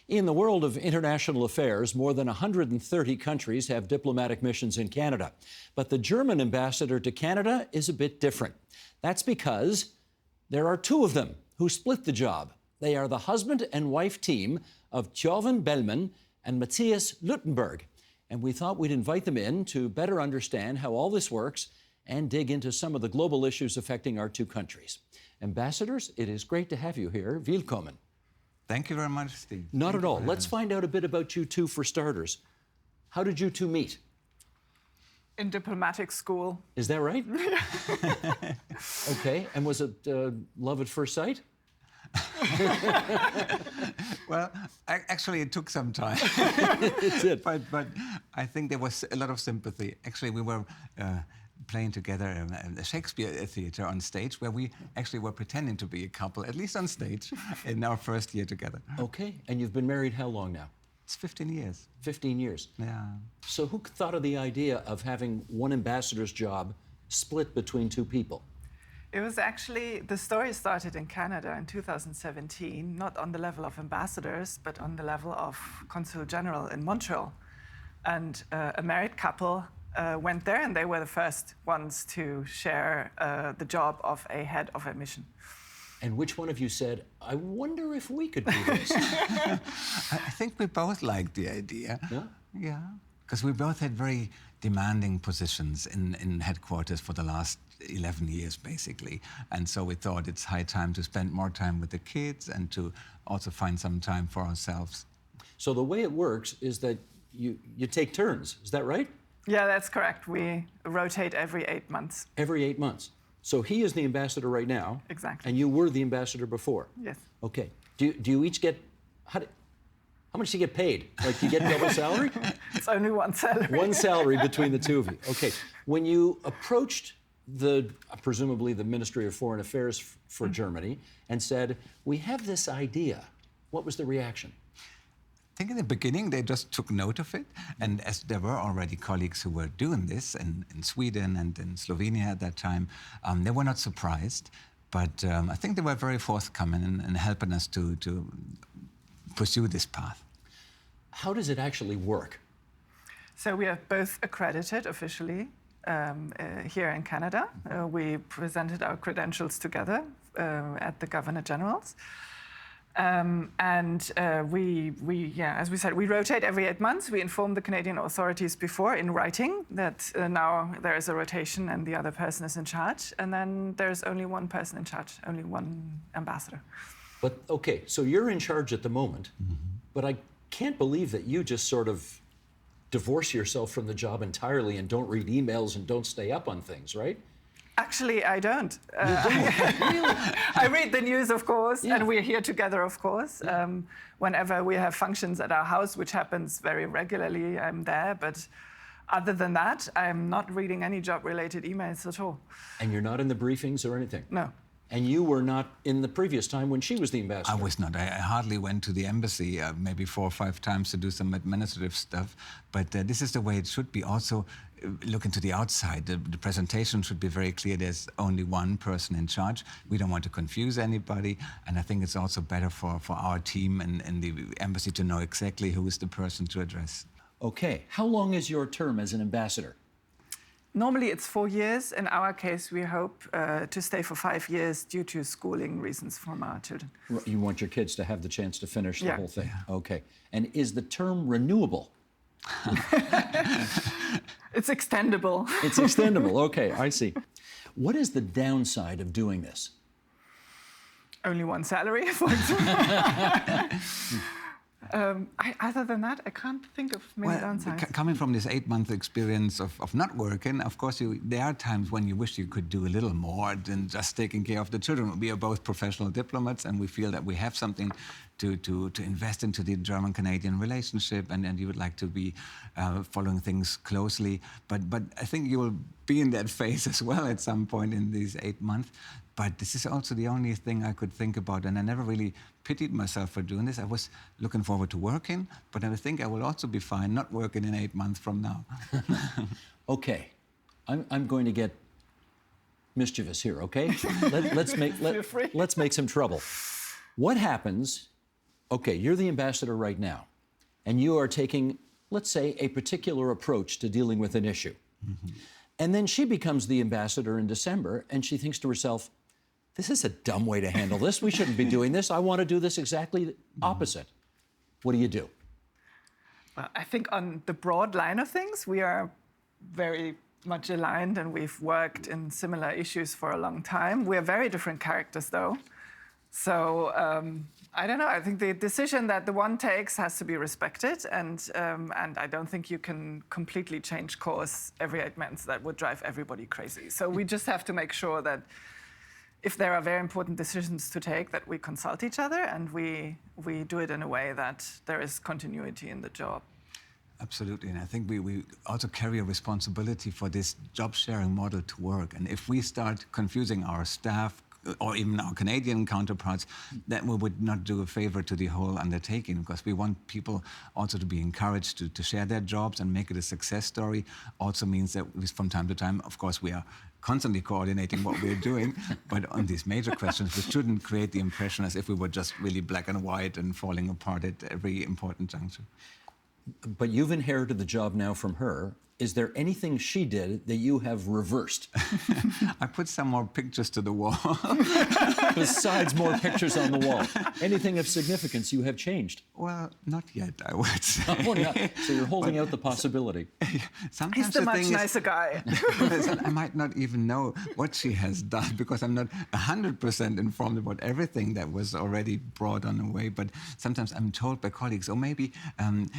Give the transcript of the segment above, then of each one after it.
In the world of international affairs, more than 130 countries have diplomatic missions in Canada. But the German ambassador to Canada is a bit different. That's because there are two of them who split the job. They are the husband and wife team of Tjorven Bellman and Matthias Lüttenberg. And we thought we'd invite them in to better understand how all this works and dig into some of the global issues affecting our two countries. Ambassadors, it is great to have you here. Willkommen. Thank you very much, Steve. Not at all. Let's find out a bit about you two for starters. How did you two meet? In diplomatic school. Is that right? Okay. And was it love at first sight? Well, actually, it took some time. It did. But I think there was a lot of sympathy. Actually, we were playing together in a Shakespeare theater on stage where we actually were pretending to be a couple, at least on stage, in our first year together. Okay. And you've been married how long now? It's 15 years. 15 years. Yeah. So who thought of the idea of having one ambassador's job split between two people? It was actually, the story started in Canada in 2017, not on the level of ambassadors, but on the level of consul general in Montreal. And a married couple went there, and they were the first ones to share the job of a head of a mission. And which one of you said, I wonder if we could do this? I think we both liked the idea. Yeah? Yeah. Because we both had very demanding positions in headquarters for the last 11 years, basically. And so we thought it's high time to spend more time with the kids and to also find some time for ourselves. So the way it works is that you take turns. Is that right? Yeah, that's correct. We rotate every 8 months. Every 8 months. So he is the ambassador right now. Exactly. And you were the ambassador before. Yes. Okay. Do you each get, how much do you get paid? Like, do you get double salary? It's only one salary. One salary between the two of you. Okay. When you approached presumably the Ministry of Foreign Affairs for Germany and said, we have this idea, what was the reaction? I think in the beginning they just took note of it, and as there were already colleagues who were doing this in Sweden and in Slovenia at that time, they were not surprised, but I think they were very forthcoming in helping us to pursue this path. How does it actually work? So we are both accredited officially here in Canada. We presented our credentials together at the Governor General's. As we said, we rotate every 8 months. We inform the Canadian authorities before in writing that now there is a rotation and the other person is in charge. And then there's only one person in charge, only one ambassador. But, okay, so you're in charge at the moment, but I can't believe that you just sort of divorce yourself from the job entirely and don't read emails and don't stay up on things, right? Actually, I don't. You don't? Really? I read the news, of course, Yeah. and we're here together, of course. Whenever we have functions at our house, which happens very regularly, I'm there. But other than that, I'm not reading any job-related emails at all. And you're not in the briefings or anything? No. And you were not in the previous time when she was the ambassador? I was not. I hardly went to the embassy, maybe 4 or 5 times to do some administrative stuff. But this is the way it should be. Also, look into the outside. The presentation should be very clear. There's only one person in charge. We don't want to confuse anybody. And I think it's also better for our team and the embassy to know exactly who is the person to address. Okay. How long is your term as an ambassador? Normally it's 4 years. In our case, we hope to stay for 5 years due to schooling reasons from our children. You want your kids to have the chance to finish the Yeah. whole thing? Yeah. Okay. And is the term renewable? It's extendable. It's extendable. Okay, I see. What is the downside of doing this? Only one salary. Other than that, I can't think of many downsides. Coming from this 8-month experience of not working, of course, there are times when you wish you could do a little more than just taking care of the children. We are both professional diplomats, and we feel that we have something to invest into the German-Canadian relationship, and you would like to be following things closely. But I think you will be in that phase as well at some point in these 8 months. But this is also the only thing I could think about, and I never really pitied myself for doing this. I was looking forward to working, but I think I will also be fine not working in 8 months from now. Okay, I'm going to get mischievous here, okay? Let's make some trouble. What happens Okay, you're the ambassador right now, and you are taking, let's say, a particular approach to dealing with an issue. And then she becomes the ambassador in December, and she thinks to herself, this is a dumb way to handle this. We shouldn't be doing this. I want to do this exactly opposite. What do you do? Well, I think on the broad line of things, we are very much aligned, and we've worked in similar issues for a long time. We're very different characters, though. So I don't know. I think the decision that the one takes has to be respected, and I don't think you can completely change course every 8 months. That would drive everybody crazy. So we just have to make sure that if there are very important decisions to take, that we consult each other and we do it in a way that there is continuity in the job. Absolutely, and I think we also carry a responsibility for this job-sharing model to work. And if we start confusing our staff, or even our Canadian counterparts, then we would not do a favor to the whole undertaking, because we want people also to be encouraged to share their jobs and make it a success story. Also means that from time to time, of course, we are constantly coordinating what we're doing, but on these major questions, we shouldn't create the impression as if we were just really black and white and falling apart at every important juncture. But you've inherited the job now from her. Is there anything she did that you have reversed? I put some more pictures to the wall. Besides more pictures on the wall. Anything of significance you have changed? Well, not yet, I would say. Oh, yeah. So you're holding out the possibility. Sometimes He's the much nicer guy. I might not even know what she has done, because I'm not 100% informed about everything that was already brought on the way. But sometimes I'm told by colleagues, oh, maybe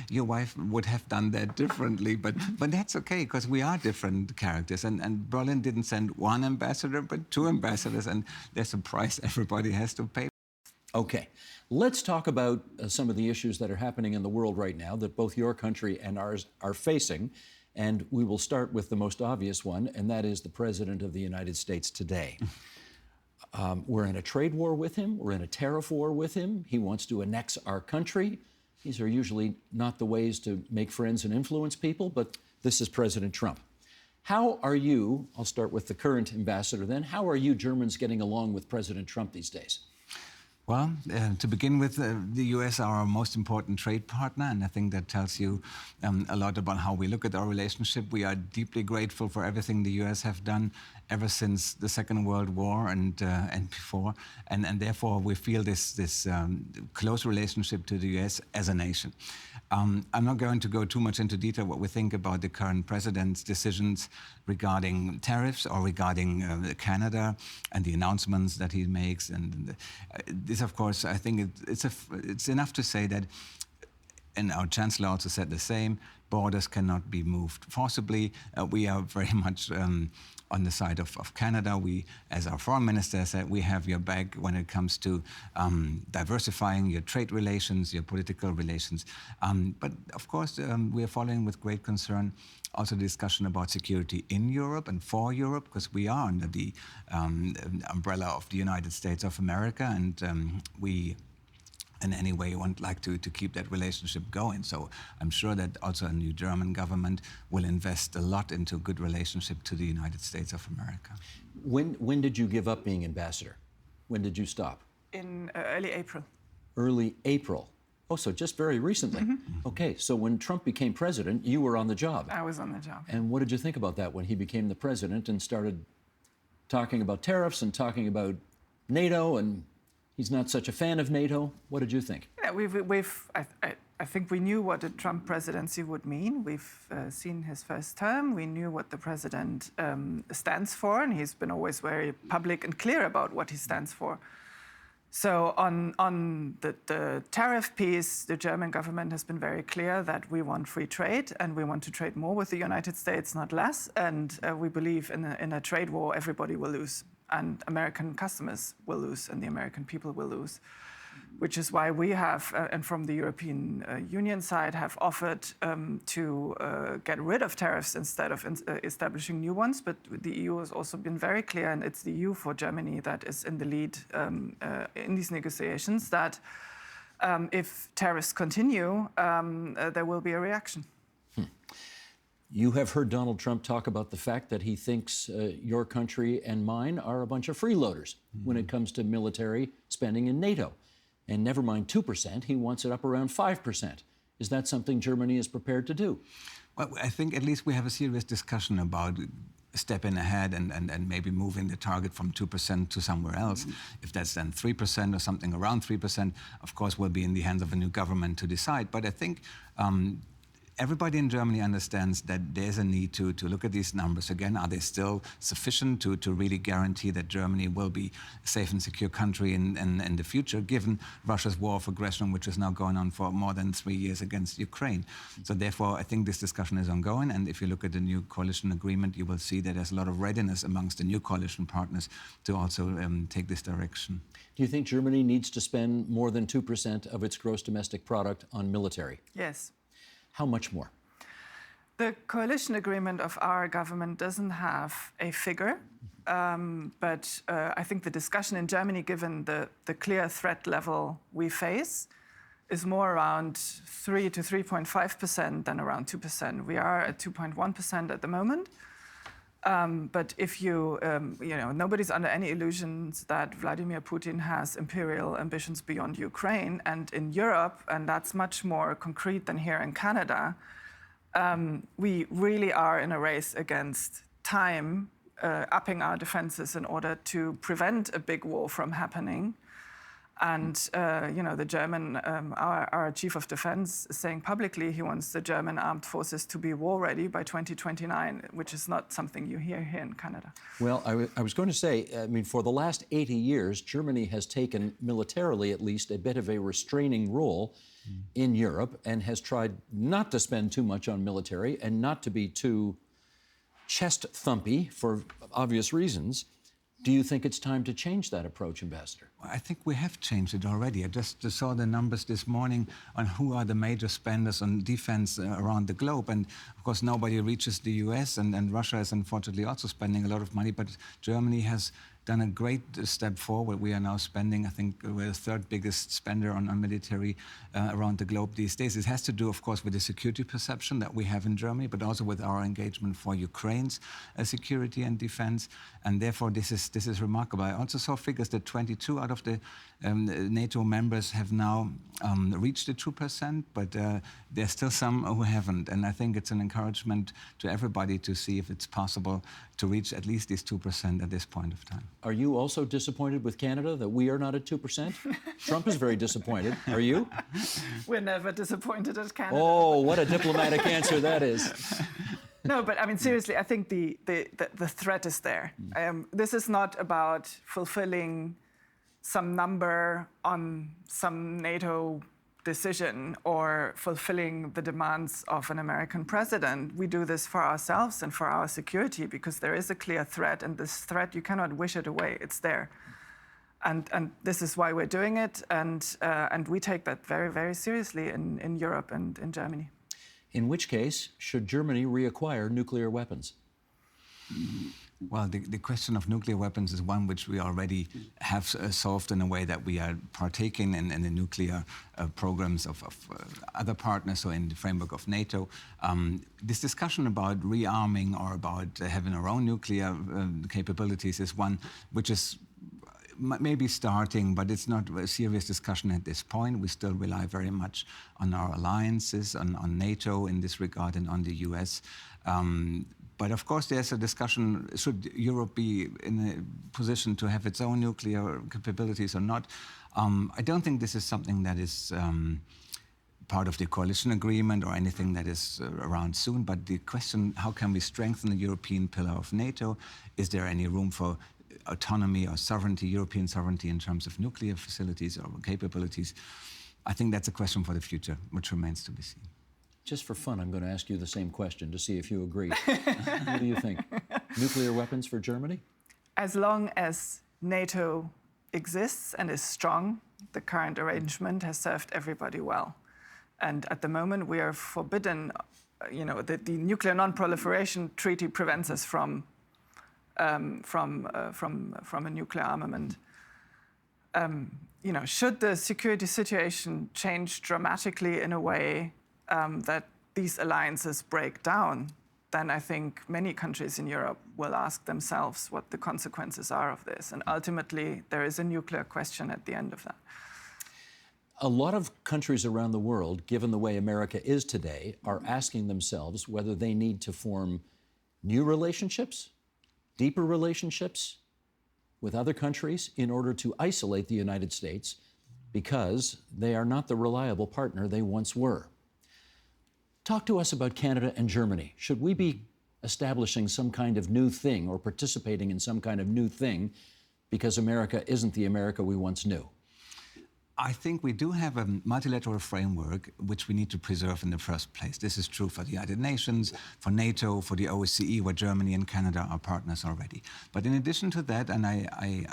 your wife would have done that differently. But that's okay, because we are different characters. And Berlin didn't send one ambassador, but 2 ambassadors. And there's a price everybody has to pay. Okay, let's talk about some of the issues that are happening in the world right now that both your country and ours are facing. And we will start with the most obvious one, and that is the President of the United States today. We're in a trade war with him. We're in a tariff war with him. He wants to annex our country. These are usually not the ways to make friends and influence people, but this is President Trump. How are you, I'll start with the current ambassador then, how are you Germans getting along with President Trump these days? Well, to begin with, the US are our most important trade partner, and I think that tells you a lot about how we look at our relationship. We are deeply grateful for everything the US have done ever since the Second World War and before, and therefore we feel this close relationship to the US as a nation. I'm not going to go too much into detail what we think about the current president's decisions regarding tariffs or regarding Canada and the announcements that he makes. And this, of course, I think it's enough to say that, and our Chancellor also said the same, borders cannot be moved forcibly. We are very much on the side of Canada. We, as our foreign minister said, we have your back when it comes to diversifying your trade relations, your political relations. But of course, we are following with great concern also the discussion about security in Europe and for Europe, because we are under the umbrella of the United States of America, and we in any way would like to keep that relationship going. So I'm sure that also a new German government will invest a lot into a good relationship to the United States of America. When did you give up being ambassador? When did you stop? In early April. Early April. Oh, so just very recently. Mm-hmm. Okay, so when Trump became president, you were on the job. I was on the job. And what did you think about that when he became the president and started talking about tariffs and talking about NATO, and he's not such a fan of NATO? What did you think? Yeah, I think we knew what a Trump presidency would mean. We've seen his first term. We knew what the president stands for, and he's been always very public and clear about what he stands for. So on the tariff piece, the German government has been very clear that we want free trade and we want to trade more with the United States, not less. And we believe in a trade war, everybody will lose. And American customers will lose and the American people will lose. Which is why we have, and from the European Union side, have offered to get rid of tariffs instead of establishing new ones. But the EU has also been very clear, and it's the EU for Germany that is in the lead in these negotiations, that if tariffs continue, there will be a reaction. You have heard Donald Trump talk about the fact that he thinks your country and mine are a bunch of freeloaders when it comes to military spending in NATO. And never mind 2%, he wants it up around 5%. Is that something Germany is prepared to do? Well, I think at least we have a serious discussion about stepping ahead and maybe moving the target from 2% to somewhere else. If that's then 3% or something around 3%, of course, will be in the hands of a new government to decide. But I think everybody in Germany understands that there's a need to look at these numbers. Again, are they still sufficient to really guarantee that Germany will be a safe and secure country in the future, given Russia's war of aggression, which is now going on for more than 3 years against Ukraine? So therefore, I think this discussion is ongoing. And if you look at the new coalition agreement, you will see that there's a lot of readiness amongst the new coalition partners to also take this direction. Do you think Germany needs to spend more than 2% of its gross domestic product on military? Yes. How much more? The coalition agreement of our government doesn't have a figure, but I think the discussion in Germany, given the clear threat level we face, is more around 3 to 3.5% than around 2%. We are at 2.1% at the moment. But if nobody's under any illusions that Vladimir Putin has imperial ambitions beyond Ukraine and in Europe, and that's much more concrete than here in Canada. We really are in a race against time, upping our defenses in order to prevent a big war from happening. And the German, our chief of defense, is saying publicly he wants the German armed forces to be war ready by 2029, which is not something you hear here in Canada. Well, I was going to say, I mean, for the last 80 years, Germany has taken, militarily at least, a bit of a restraining role in Europe and has tried not to spend too much on military and not to be too chest-thumpy for obvious reasons. Do you think it's time to change that approach, Ambassador? I think we have changed it already. I just saw the numbers this morning on who are the major spenders on defense around the globe. And of course, nobody reaches the US, and Russia is unfortunately also spending a lot of money. But Germany has done a great step forward. We are now spending, I think, we're the third biggest spender on military around the globe these days. It has to do, of course, with the security perception that we have in Germany, but also with our engagement for Ukraine's security and defense. And therefore, this is remarkable. I also saw figures that 22 out of the NATO members have now reached the 2%, but there's still some who haven't. And I think it's an encouragement to everybody to see if it's possible to reach at least this 2% at this point of time. Are you also disappointed with Canada that we are not at 2%? Trump is very disappointed. Are you? We're never disappointed at Canada. Oh, what a diplomatic answer that is. No, but I mean, seriously, I think the threat is there. This is not about fulfilling some number on some NATO decision or fulfilling the demands of an American president. We do this for ourselves and for our security because there is a clear threat, and this threat, you cannot wish it away. It's there. And this is why we're doing it, and we take that very, very seriously in Europe and in Germany. In which case, should Germany reacquire nuclear weapons? Well, the question of nuclear weapons is one which we already have solved in a way that we are partaking in the nuclear programs of other partners, so in the framework of NATO. This discussion about rearming or about having our own nuclear capabilities is one which is maybe starting, but it's not a serious discussion at this point. We still rely very much on our alliances, on NATO in this regard, and on the US. But of course, there's a discussion, should Europe be in a position to have its own nuclear capabilities or not? I don't think this is something that is part of the coalition agreement or anything that is around soon. But the question, how can we strengthen the European pillar of NATO? Is there any room for autonomy or sovereignty, European sovereignty in terms of nuclear facilities or capabilities? I think that's a question for the future, which remains to be seen. Just for fun, I'm going to ask you the same question to see if you agree. What do you think? Nuclear weapons for Germany? As long as NATO exists and is strong, the current arrangement has served everybody well. And at the moment, we are forbidden, the Nuclear Non-Proliferation Treaty prevents us from a nuclear armament. Should the security situation change dramatically in a way that these alliances break down, then I think many countries in Europe will ask themselves what the consequences are of this. And ultimately, there is a nuclear question at the end of that. A lot of countries around the world, given the way America is today, are asking themselves whether they need to form new relationships, deeper relationships with other countries in order to isolate the United States because they are not the reliable partner they once were. Talk to us about Canada and Germany. Should we be establishing some kind of new thing or participating in some kind of new thing because America isn't the America we once knew? I think we do have a multilateral framework which we need to preserve in the first place. This is true for the United Nations, for NATO, for the OSCE, where Germany and Canada are partners already. But in addition to that, and I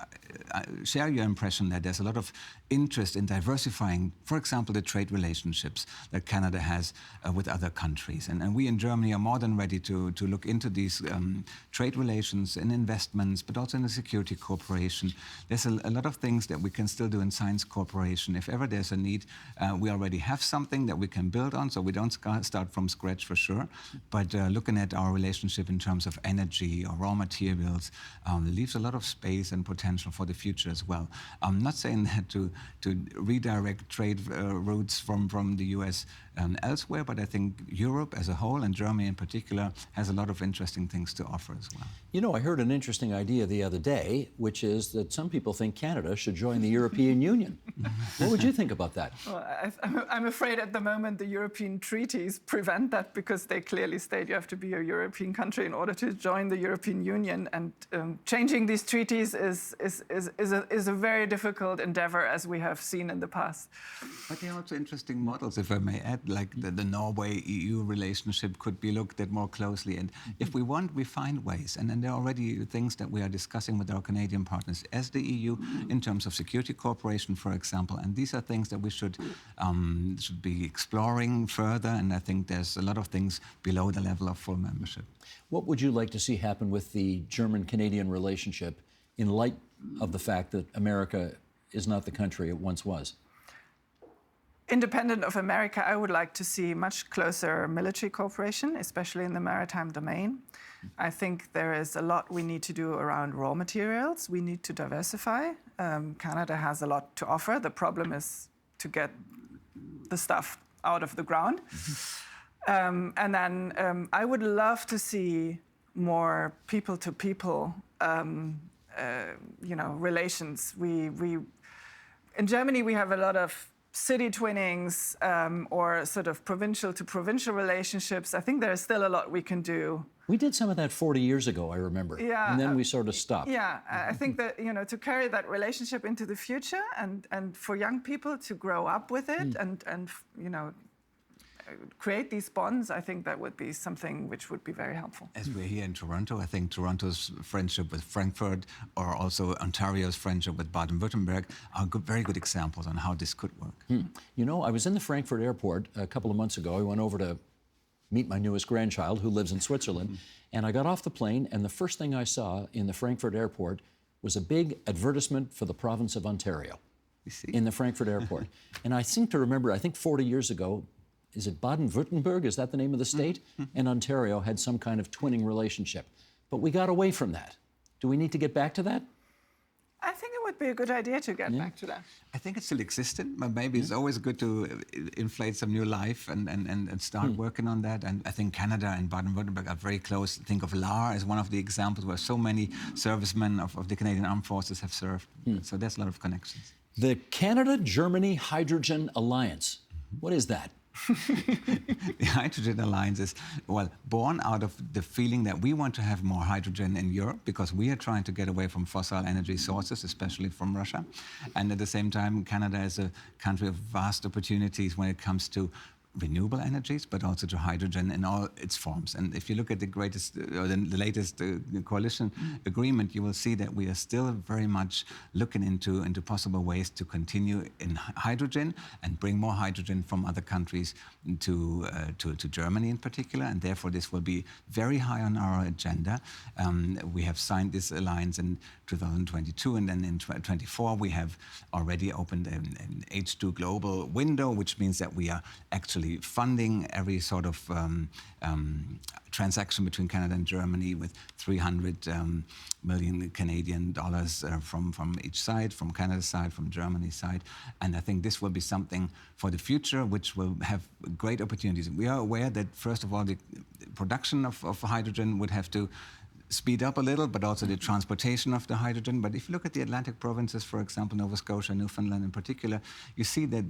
share your impression that there's a lot of interest in diversifying, for example, the trade relationships that Canada has with other countries. And we in Germany are more than ready to look into these trade relations and investments, but also in the security cooperation. There's a lot of things that we can still do in science cooperation. If ever there's a need, we already have something that we can build on, so we don't start from scratch for sure. But looking at our relationship in terms of energy or raw materials leaves a lot of space and potential for the future as well. I'm not saying that to redirect trade routes from the US elsewhere, but I think Europe as a whole, and Germany in particular, has a lot of interesting things to offer as well. You know, I heard an interesting idea the other day, which is that some people think Canada should join the European Union. What would you think about that? Well, I'm afraid at the moment the European treaties prevent that because they clearly state you have to be a European country in order to join the European Union. And changing these treaties is a very difficult endeavor, as we have seen in the past. But there are also interesting models, if I may add, like the Norway-EU relationship could be looked at more closely. And if we want, we find ways. And then there are already things that we are discussing with our Canadian partners as the EU in terms of security cooperation, for example. And these are things that we should be exploring further. And I think there's a lot of things below the level of full membership. What would you like to see happen with the German-Canadian relationship in light of the fact that America is not the country it once was? Independent of America, I would like to see much closer military cooperation, especially in the maritime domain. I think there is a lot we need to do around raw materials. We need to diversify. Canada has a lot to offer. The problem is to get the stuff out of the ground. And then I would love to see more people-to-people relations. In Germany, we have a lot of city twinnings or sort of provincial-to-provincial relationships. I think there's still a lot we can do. We did some of that 40 years ago, I remember. Yeah, and then we sort of stopped. Yeah, I think that, to carry that relationship into the future and for young people to grow up with it and create these bonds, I think that would be something which would be very helpful. As we're here in Toronto, I think Toronto's friendship with Frankfurt or also Ontario's friendship with Baden-Württemberg are very good examples on how this could work. You know, I was in the Frankfurt airport a couple of months ago. I went over to meet my newest grandchild who lives in Switzerland, and I got off the plane, and the first thing I saw in the Frankfurt airport was a big advertisement for the province of Ontario in the Frankfurt airport. And I seem to remember, I think 40 years ago, is it Baden-Württemberg? Is that the name of the state? And Ontario had some kind of twinning relationship. But we got away from that. Do we need to get back to that? I think it would be a good idea to get back to that. I think it's still existent, but maybe it's always good to inflate some new life and start working on that. And I think Canada and Baden-Württemberg are very close. Think of Lahr as one of the examples where so many servicemen of the Canadian Armed Forces have served. So there's a lot of connections. The Canada-Germany Hydrogen Alliance. What is that? The Hydrogen Alliance is, born out of the feeling that we want to have more hydrogen in Europe because we are trying to get away from fossil energy sources, especially from Russia. And at the same time, Canada is a country of vast opportunities when it comes to renewable energies, but also to hydrogen in all its forms. And if you look at the latest coalition agreement, you will see that we are still very much looking into possible ways to continue in hydrogen and bring more hydrogen from other countries to Germany in particular. And therefore, this will be very high on our agenda. We have signed this alliance in 2022, and then in 2024 we have already opened an H2 global window, which means that we are actually actually funding every sort of transaction between Canada and Germany with 300 million Canadian dollars from each side, from Canada's side, from Germany's side. And I think this will be something for the future which will have great opportunities. We are aware that, first of all, the production of hydrogen would have to speed up a little, but also the transportation of the hydrogen. But if you look at the Atlantic provinces, for example, Nova Scotia, Newfoundland in particular, you see that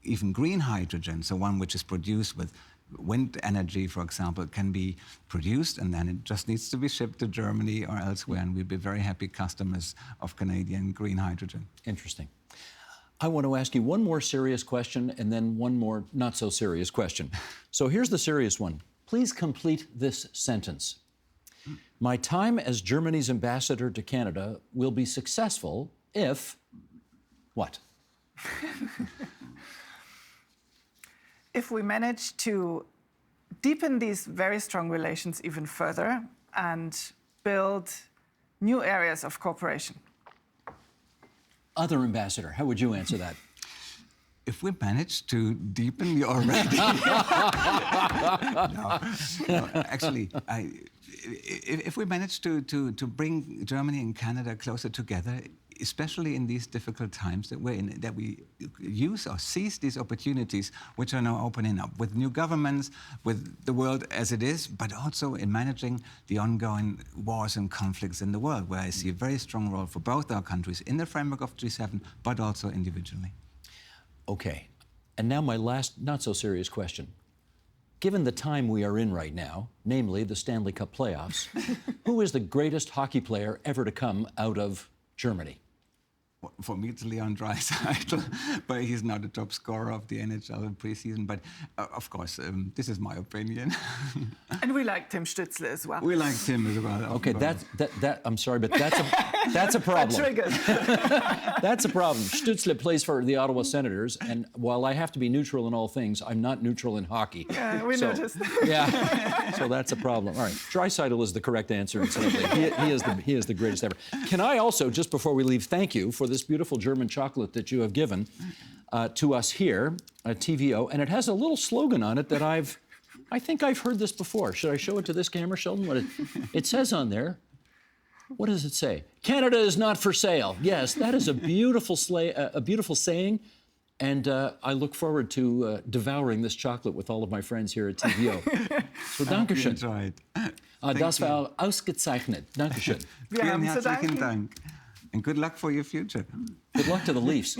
even green hydrogen, so one which is produced with wind energy, for example, can be produced, and then it just needs to be shipped to Germany or elsewhere, and we'd be very happy customers of Canadian green hydrogen. Interesting. I want to ask you one more serious question and then one more not so serious question. So here's the serious one. Please complete this sentence. My time as Germany's ambassador to Canada will be successful if what? If we manage to deepen these very strong relations even further and build new areas of cooperation. Other ambassador, how would you answer that? If we manage to deepen the already... no, actually, if we manage to bring Germany and Canada closer together, especially in these difficult times that we're in, that we use or seize these opportunities which are now opening up with new governments, with the world as it is, but also in managing the ongoing wars and conflicts in the world, where I see a very strong role for both our countries in the framework of G7, but also individually. Okay, and now my last not-so-serious question. Given the time we are in right now, namely the Stanley Cup playoffs, who is the greatest hockey player ever to come out of Germany? For me, it's Leon Draisaitl, but he's not the top scorer of the NHL in preseason. But of course, this is my opinion. And we like Tim Stützle as well. We like Tim as well. Okay, I'm sorry, but that's a problem. Triggered. That's a problem. Stützle plays for the Ottawa Senators, and while I have to be neutral in all things, I'm not neutral in hockey. Yeah, we noticed. Yeah, so that's a problem. All right, Draisaitl is the correct answer. He is the greatest ever. Can I also, just before we leave, thank you for this beautiful German chocolate that you have given to us here at TVO, and it has a little slogan on it that I think I've heard this before. Should I show it to this camera, Sheldon? What it says on there? What does it say? Canada is not for sale. Yes, that is a beautiful saying, and I look forward to devouring this chocolate with all of my friends here at TVO. So, Dankeschön. Das war ausgezeichnet. Dankeschön. Vielen herzlichen Dank. And good luck for your future. Good luck to the Leafs.